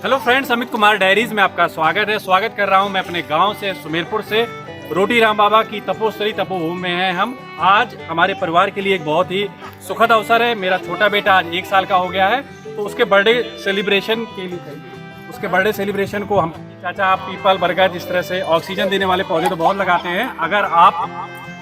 Hello friends, Amit Kumar diaries में आपका स्वागत कर रहा हूं मैं अपने गांव से, सुमेरपुर से। रोटी राम बाबा की तपोस्थली तपोभूमि में हैं हम। आज हमारे परिवार के लिए एक बहुत ही सुखद अवसर है। मेरा छोटा बेटा आज 1 साल का हो गया है, तो उसके बर्थडे सेलिब्रेशन को हम चाचा आप पीपल बरगद इस तरह से ऑक्सीजन देने वाले पौधे तो बहुत लगाते हैं। अगर आप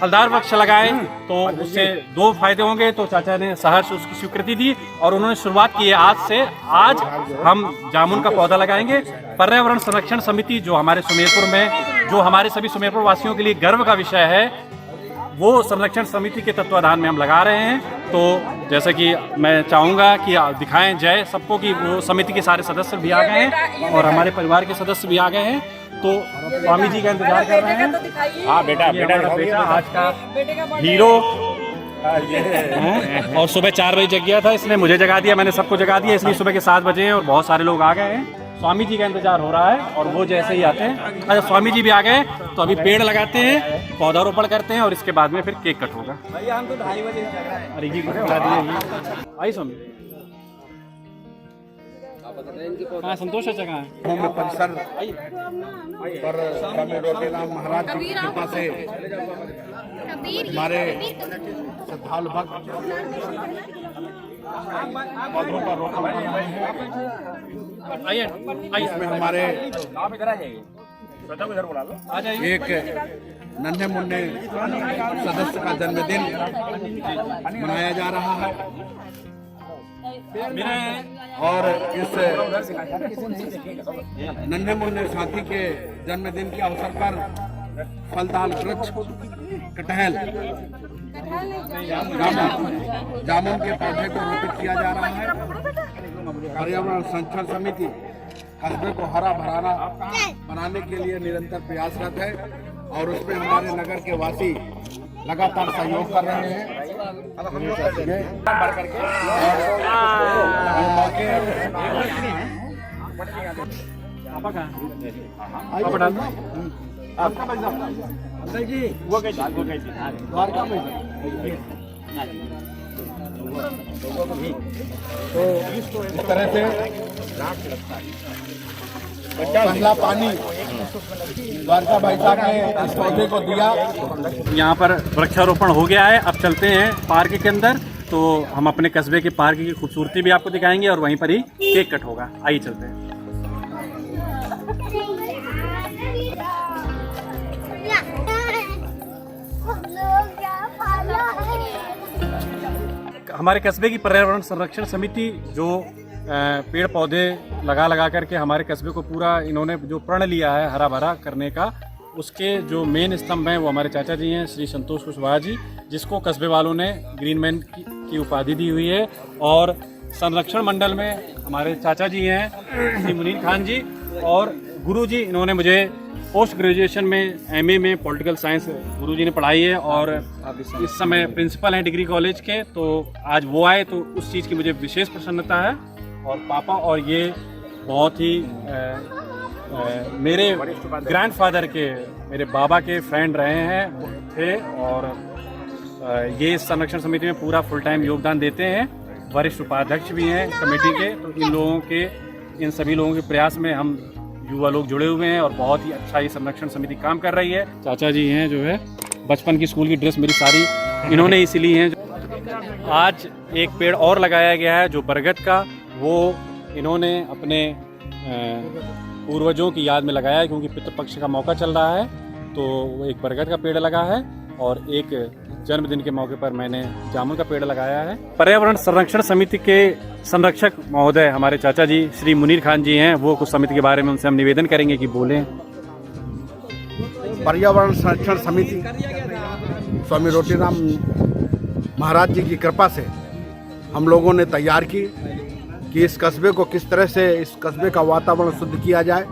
फलदार वृक्ष लगाएं तो उससे 2 फायदे होंगे। तो चाचा ने सहर्ष उसकी स्वीकृति दी और उन्होंने शुरुआत की है आज हम जामुन का पौधा लगाएंगे। पर्यावरण संरक्षण समिति जो हमारे सुमेरपुर में, जो हमारे सभी सुमेरपुर वासियों के लिए गर्व का विषय है, वो संरक्षण समिति के तत्वाधान में हम लगा रहे हैं। तो जैसे कि मैं चाहूँगा कि दिखाएं जय सबको कि वो समिति के सारे सदस्य भी आ गए हैं और हमारे परिवार के सदस्य भी आ गए हैं। तो स्वामी जी का इंतजार कर रहे हैं। हाँ बेटा आज का हीरो और सुबह 4 बजे जग गया था, इसने मुझे जगा दिया, मैंने सबको जगा दिया, इसलिए सुबह के 7 बजे हैं और बहुत सारे लोग आ गए हैं। स्वामी जी का इंतजार हो रहा है और वो जैसे ही आते हैं, अच्छा स्वामी जी भी आ गए तो अभी पेड़ लगाते हैं, पौधारोपण करते हैं और इसके बाद में फिर केक कट होगा। हम तो 2:30 बजे अरे जी को खिला दिए। आई स्वामी हाँ, संतोष है जगह में परिसर पर स्वामी रोटी राम महाराज की कृपा से हमारे श्रद्धालु भक्त पौधों का रोपण कर रहे हैं। आइए इसमें हमारे एक नन्हे मुन्ने सदस्य का जन्मदिन मनाया जा रहा है और इस नन्हे मुन्ने साथी के जन्मदिन के अवसर पर फलदार वृक्ष कटहल जामुन के पौधे को रोपित किया जा रहा है। पर्यावरण संरक्षण समिति कस्बे को हरा भरा बनाने के लिए निरंतर प्रयासरत है और उसमें हमारे नगर के वासी लगातार सहयोग कर रहे हैं। तो इस तरह से पहला पानी द्वारका भाई साहब ने इस पौधे को दिया। यहाँ पर वृक्षारोपण हो गया है। अब चलते हैं पार्क के अंदर, तो हम अपने कस्बे के पार्क की खूबसूरती भी आपको दिखाएंगे और वहीं पर ही केक कट होगा। आइए चलते हैं। हमारे कस्बे की पर्यावरण संरक्षण समिति जो पेड़ पौधे लगा करके हमारे कस्बे को पूरा इन्होंने जो प्रण लिया है हरा भरा करने का, उसके जो मेन स्तंभ हैं वो हमारे चाचा जी हैं, श्री संतोष कुशवाहा जी, जिसको कस्बे वालों ने ग्रीन मैन की उपाधि दी हुई है। और संरक्षण मंडल में हमारे चाचा जी हैं श्री मुनीर खान जी और गुरु जी, इन्होंने मुझे पोस्ट ग्रेजुएशन में MA में पॉलिटिकल साइंस गुरु जी ने पढ़ाई है और इस समय प्रिंसिपल हैं डिग्री कॉलेज के। तो आज वो आए तो उस चीज़ की मुझे विशेष प्रसन्नता है। और पापा और ये बहुत ही मेरे ग्रैंडफादर के, मेरे बाबा के फ्रेंड रहे हैं थे और ये इस संरक्षण समिति में पूरा फुल टाइम योगदान देते हैं। वरिष्ठ उपाध्यक्ष भी हैं कमेटी के। तो इन सभी लोगों के प्रयास में हम युवा लोग जुड़े हुए हैं और बहुत ही अच्छा ये संरक्षण समिति काम कर रही है। चाचा जी हैं जो है, बचपन की स्कूल की ड्रेस मेरी सारी इन्होंने इसी ली है। आज एक पेड़ और लगाया गया है जो बरगद का, वो इन्होंने अपने पूर्वजों की याद में लगाया है क्योंकि पितृपक्ष का मौका चल रहा है। तो वो एक बरगद का पेड़ लगा है और एक जन्मदिन के मौके पर मैंने जामुन का पेड़ लगाया है। पर्यावरण संरक्षण समिति के संरक्षक महोदय हमारे चाचा जी श्री मुनीर खान जी हैं, वो कुछ समिति के बारे में उनसे हम निवेदन करेंगे कि बोलें। पर्यावरण संरक्षण समिति स्वामी रोटी राम महाराज जी की कृपा से हम लोगों ने तैयार की कि इस कस्बे को किस तरह से, इस कस्बे का वातावरण शुद्ध किया जाए।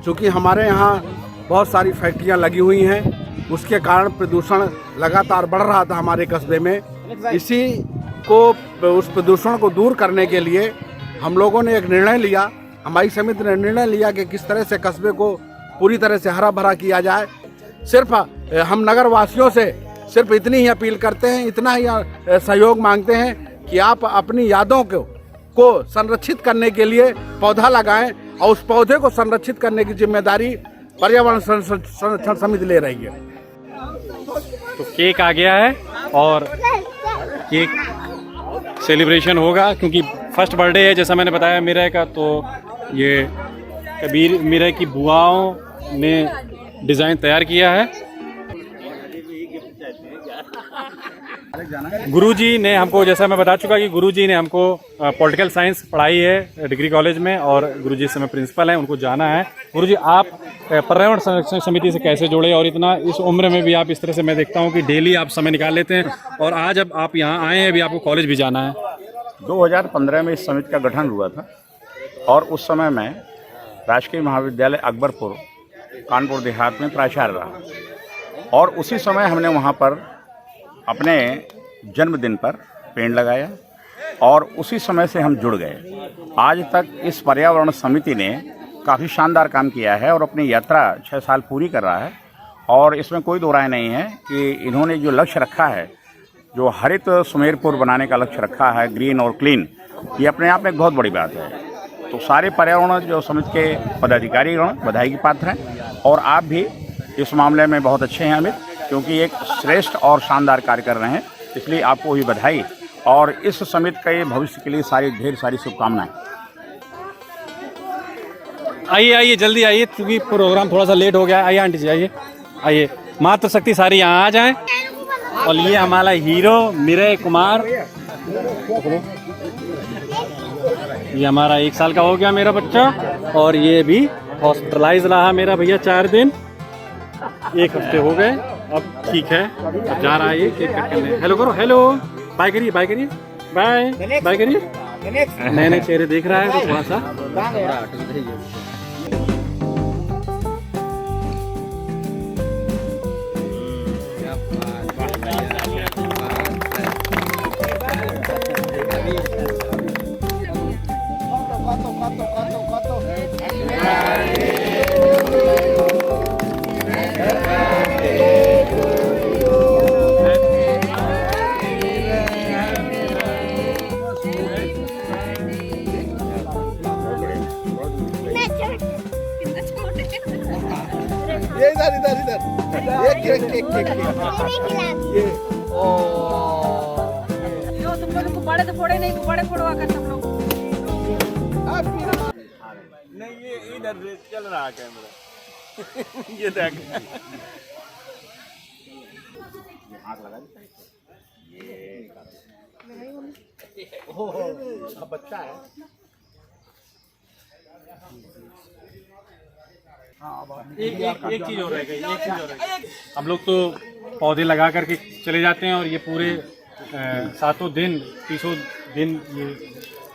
चूँकि हमारे यहाँ बहुत सारी फैक्ट्रियाँ लगी हुई हैं, उसके कारण प्रदूषण लगातार बढ़ रहा था हमारे कस्बे में। इसी को, उस प्रदूषण को दूर करने के लिए हम लोगों ने एक निर्णय लिया, हमारी समिति ने निर्णय लिया कि किस तरह से कस्बे को पूरी तरह से हरा भरा किया जाए। सिर्फ हम नगर वासियों से सिर्फ इतनी ही अपील करते हैं, इतना ही सहयोग मांगते हैं कि आप अपनी यादों को संरक्षित करने के लिए पौधा लगाएं। और उस पौधे को संरक्षित करने की जिम्मेदारी पर्यावरण संरक्षण समिति ले रही है। तो केक आ गया है और केक सेलिब्रेशन होगा क्योंकि फर्स्ट बर्थडे है जैसा मैंने बताया मीरा का। तो ये कबीर मीरा की बुआओं ने डिज़ाइन तैयार किया है। गुरुजी ने हमको, जैसा मैं बता चुका कि गुरुजी ने हमको पॉलिटिकल साइंस पढ़ाई है डिग्री कॉलेज में और गुरुजी से मैं प्रिंसिपल हैं, उनको जाना है। गुरुजी आप पर्यावरण संरक्षण समिति से कैसे जुड़े और इतना इस उम्र में भी आप इस तरह से, मैं देखता हूँ कि डेली आप समय निकाल लेते हैं और आज अब आप यहाँ आए हैं, अभी आपको कॉलेज भी जाना है। 2015 में इस समिति का गठन हुआ था और उस समय मैं राजकीय महाविद्यालय अकबरपुर कानपुर देहात में प्राचार्य रहा और उसी समय हमने वहाँ पर अपने जन्मदिन पर पेड़ लगाया और उसी समय से हम जुड़ गए। आज तक इस पर्यावरण समिति ने काफ़ी शानदार काम किया है और अपनी यात्रा 6 साल पूरी कर रहा है और इसमें कोई दो राय नहीं है कि इन्होंने जो लक्ष्य रखा है, जो हरित सुमेरपुर बनाने का लक्ष्य रखा है, ग्रीन और क्लीन, ये अपने आप में एक बहुत बड़ी बात है। तो सारे पर्यावरण जो समिति के पदाधिकारीगण बधाई के पात्र हैं और आप भी इस मामले में बहुत अच्छे हैं अमित, क्योंकि एक श्रेष्ठ और शानदार कार्य कर रहे हैं, इसलिए आपको भी बधाई और इस समिति के भविष्य के लिए ढेर सारी शुभकामनाएं। आइए आइए जल्दी आइए क्योंकि प्रोग्राम थोड़ा सा लेट हो गया। आइए आंटी जी आइए आइए, मातृशक्ति सारी यहाँ आ जाएं। और ये हमारा हीरो मीरा कुमार, ये हमारा 1 साल का हो गया मेरा बच्चा और ये भी हॉस्पिटलाइज रहा मेरा भैया 4 दिन, 1 हफ्ते हो गए, अब ठीक है, अब जा रहा है ये केक कट करने। हेलो करो, हेलो, बाय करिए, बाय करिए, बाय बाय करिए। नए नए चेहरे देख रहा है तो थोड़ा सा तुम लोग को बड़े तो फोड़े नहीं, तो बड़े फोड़वा कर तुम लोग। नहीं, ये इधर से चल रहा है कैमरा। ये देख, हाथ लगा ये बच्चा है। एक चीज़ और रह गई, एक चीज़ और रह गई। हम लोग तो पौधे लगा करके चले जाते हैं और ये पूरे 7 दिन 30 दिन ये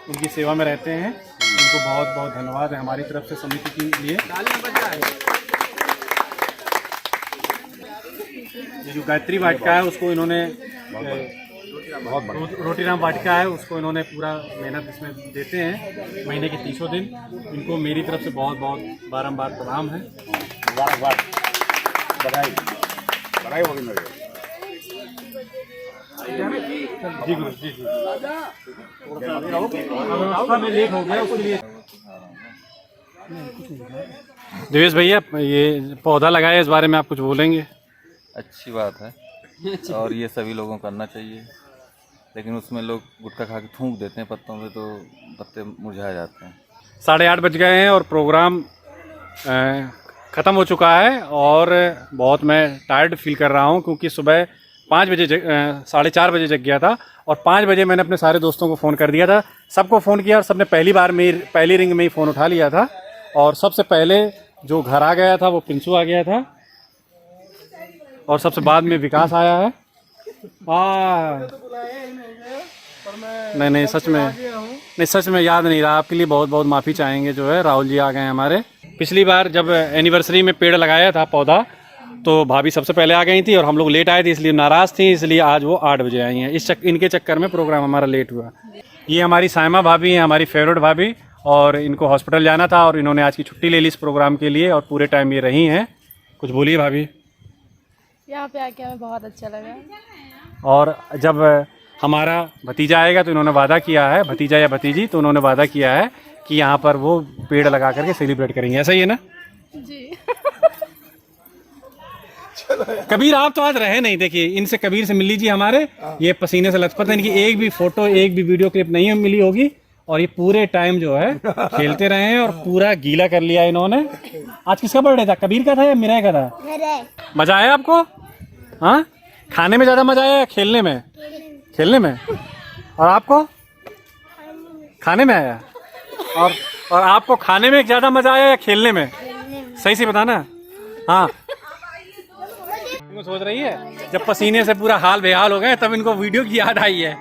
उनकी सेवा में रहते हैं। उनको बहुत बहुत धन्यवाद है हमारी तरफ से समिति के लिए। ये जो गायत्री वाटिका है उसको इन्होंने रोटीराम वाटिका है उसको इन्होंने पूरा मेहनत इसमें देते हैं महीने के 30 दिन। इनको मेरी तरफ से बहुत बहुत बारंबार प्रणाम है। बधाई बधाई होगी मेरे। जी गुरु जी जी। व्यवस्था में लेट हो गया उसके लिए। देवेश भैया ये पौधा लगाया, इस बारे में आप कुछ बोलेंगे? अच्छी बात है और ये सभी लोगों को करना चाहिए, लेकिन उसमें लोग गुटखा खा के थूक देते हैं पत्तों पे, तो पत्ते मुरझा जाते हैं। 8:30 बज गए हैं और प्रोग्राम ख़त्म हो चुका है और बहुत मैं टायर्ड फील कर रहा हूँ क्योंकि सुबह 5 बजे 4:30 बजे जग गया था और 5 बजे मैंने अपने सारे दोस्तों को फ़ोन कर दिया था। सबको फ़ोन किया और सबने पहली रिंग में ही फ़ोन उठा लिया था और सबसे पहले जो घर आ गया था वो पिंसू आ गया था और सबसे बाद में विकास आया है। नहीं सच में याद नहीं रहा, आपके लिए बहुत बहुत माफ़ी चाहेंगे। जो है राहुल जी आ गए हमारे। पिछली बार जब एनिवर्सरी में पेड़ लगाया था पौधा तो भाभी सबसे पहले आ गई थी और हम लोग लेट आए थे इसलिए नाराज़ थी, इसलिए आज वो 8 बजे आई हैं। इनके चक्कर में प्रोग्राम हमारा लेट हुआ। ये हमारी सायमा भाभी हैं, हमारी फेवरेट भाभी, और इनको हॉस्पिटल जाना था और इन्होंने आज की छुट्टी ले ली इस प्रोग्राम के लिए और पूरे टाइम ये रही हैं। कुछ बोलिए भाभी। यहाँ पे आके हमें बहुत अच्छा लगा और जब हमारा भतीजा आएगा तो इन्होंने वादा किया है, भतीजा या भतीजी, तो उन्होंने वादा किया है कि यहाँ पर वो पेड़ लगा करके सेलिब्रेट करेंगे, ऐसा ही है ना जी। कबीर आप तो आज रहे नहीं, देखिए इनसे कबीर से मिल लीजिए हमारे, ये पसीने से लथपथ है, इनकी एक भी फोटो एक भी वीडियो क्लिप नहीं मिली होगी और ये पूरे टाइम जो है खेलते रहे हैं और पूरा गीला कर लिया इन्होंने। आज किसका बर्थडे था, कबीर का था या मिराय का था? मजा आया आपको? हाँ, खाने में ज्यादा मजा आया या खेलने में? खेलने में। और आपको? खाने में आया। और आपको खाने में ज्यादा मजा आया या खेलने में? सही से बताना। हाँ, सोच रही है जब पसीने से पूरा हाल बेहाल हो गए तब इनको वीडियो की याद आई है।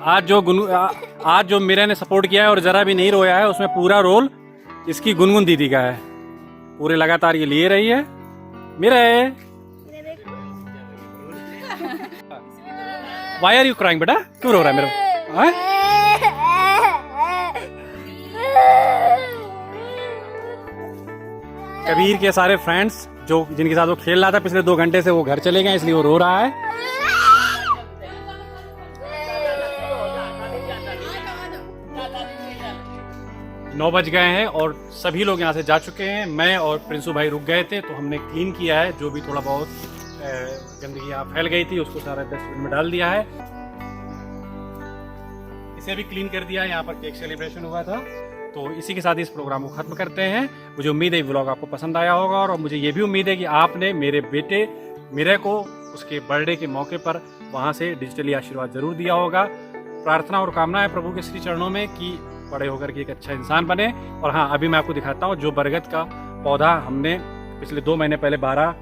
आज जो मीरा ने सपोर्ट किया है और जरा भी नहीं रोया है, उसमें पूरा रोल इसकी गुनगुन दीदी का है। पूरे लगातार ये लिए रही है। Meera, why are you crying बेटा, क्यों रो रहा है मेरा? कबीर के सारे फ्रेंड्स जो जिनके साथ वो खेल रहा था पिछले 2 घंटे से, वो घर चले गए, इसलिए वो रो रहा है। 9 बज गए हैं और सभी लोग यहाँ से जा चुके हैं। मैं और प्रिंसू भाई रुक गए थे तो हमने क्लीन किया है, जो भी थोड़ा बहुत गंदगी यहाँ फैल गई थी उसको सारा डस्टबिन में डाल दिया है। इसे भी क्लीन कर दिया है। यहाँ पर केक सेलिब्रेशन हुआ था, तो इसी के साथ इस प्रोग्राम को खत्म करते हैं। मुझे उम्मीद है ये व्लॉग आपको पसंद आया होगा और मुझे ये भी उम्मीद है कि आपने मेरे बेटे मीरा को उसके बर्थडे के मौके पर वहाँ से डिजिटली आशीर्वाद जरूर दिया होगा। प्रार्थना और कामना है प्रभु के श्री चरणों में कि बड़े होकर के एक अच्छा इंसान बने। और हाँ, अभी मैं आपको दिखाता हूँ जो बरगद का पौधा हमने पिछले 2 महीने पहले 12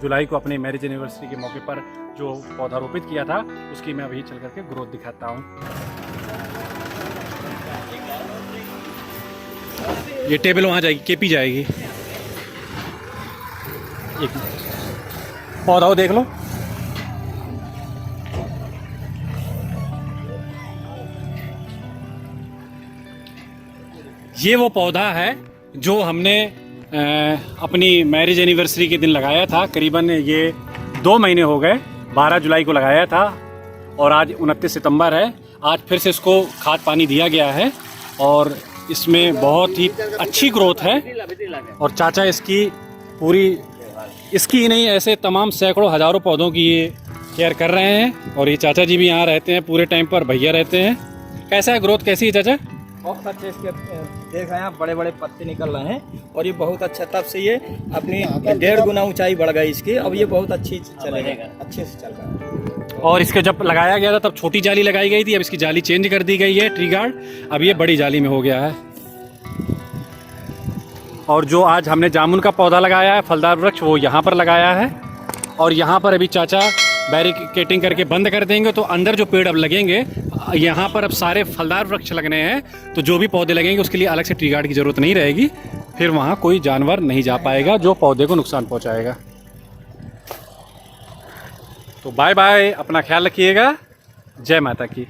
जुलाई को अपनी मैरिज एनिवर्सरी के मौके पर जो पौधा रोपित किया था, उसकी मैं अभी चल करके ग्रोथ दिखाता हूँ। ये टेबल वहाँ जाएगी, केपी जाएगी। एक पौधा हो देख लो। ये वो पौधा है जो हमने अपनी मैरिज एनिवर्सरी के दिन लगाया था। करीबन ये 2 महीने हो गए, 12 जुलाई को लगाया था और आज 29 सितंबर है। आज फिर से इसको खाद पानी दिया गया है और इसमें बहुत ही अच्छी ग्रोथ है। और चाचा इसकी पूरी, इसकी ही नहीं ऐसे तमाम सैकड़ों हजारों पौधों की ये केयर कर रहे हैं। और ये चाचा जी भी यहाँ रहते हैं पूरे टाइम पर, भैया रहते हैं। कैसा है ग्रोथ, कैसी है चाचा? बहुत अच्छे इसके देख रहे हैं आप, बड़े बड़े पत्ते निकल रहे हैं और ये बहुत अच्छा, तब से ये अपनी 1.5 गुना ऊंचाई बढ़ गई इसकी। अब ये बहुत अच्छी चलेगा, अच्छे से चल रहा है। और इसके जब लगाया गया था तब छोटी जाली लगाई गई थी, अब इसकी जाली चेंज कर दी गई है, ट्री गार्ड। अब ये बड़ी जाली में हो गया है। और जो आज हमने जामुन का पौधा लगाया है, फलदार वृक्ष, वो यहाँ पर लगाया है। और यहाँ पर अभी चाचा बैरिकेटिंग करके बंद कर देंगे, तो अंदर जो पेड़ अब लगेंगे, यहाँ पर अब सारे फलदार वृक्ष लगने हैं, तो जो भी पौधे लगेंगे उसके लिए अलग से ट्री गार्ड की ज़रूरत नहीं रहेगी। फिर वहाँ कोई जानवर नहीं जा पाएगा जो पौधे को नुकसान पहुँचाएगा। तो बाय बाय, अपना ख्याल रखिएगा। जय माता की।